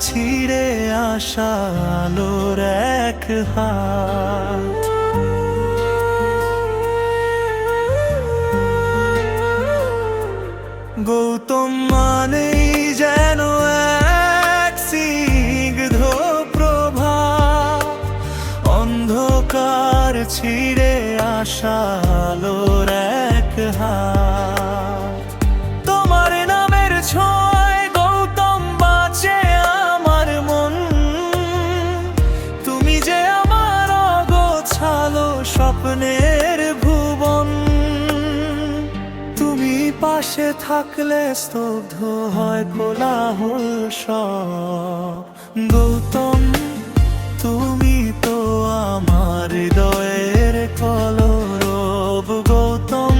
ছিঁড়ে আসা আলোর এক হাত। গৌতম মানেই যেন এক স্নিগ্ধ প্রভা, অন্ধকার ছিঁড়ে আসা আলোর এক হাত। তোমার নামের ছোঁয়ায় গৌতম বাঁচে আমার মন, তুমি যে আমার অগোছালো স্বপ্নের ভুবন। তুমি পাশে থাকলে স্তব্ধ হয় কোলাহল সব। গৌতম তুমি তো আমার হৃদয়ের কলরব। গৌতম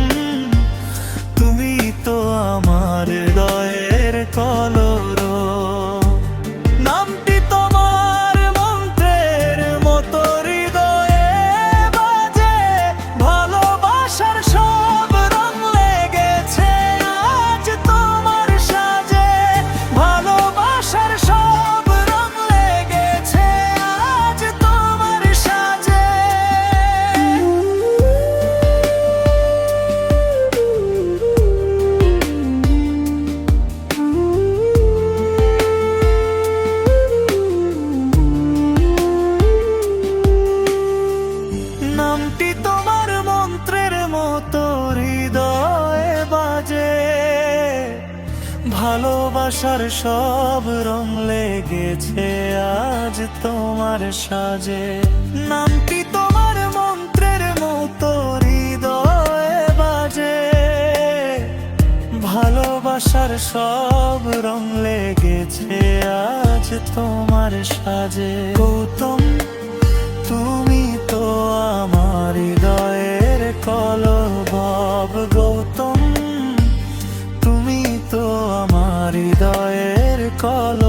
তুমি তো আমার হৃদয়ের কলরব। নামটি তোমার মন্ত্রের মতো হৃদয়ে বাজে, ভালোবাসার সব রং লেগেছে আজ তোমার সাজে। ভালোবাসার সব রং লেগেছে আজ তোমার সাজে। নামটি তোমার মন্ত্রের মতো হৃদয়ে বাজে, ভালোবাসার সব রং লেগেছে আজ তোমার সাজে। নামটি তোমার মন্ত্রের মতো হৃদয়ে বাজে, ভালোবাসার সব রং লেগেছে আজ তোমার সাজে। গৌতম তুমি তো আমার হৃদয়ের কলরব। গৌতম তুমি তো আমার হৃদয়ের কলরব।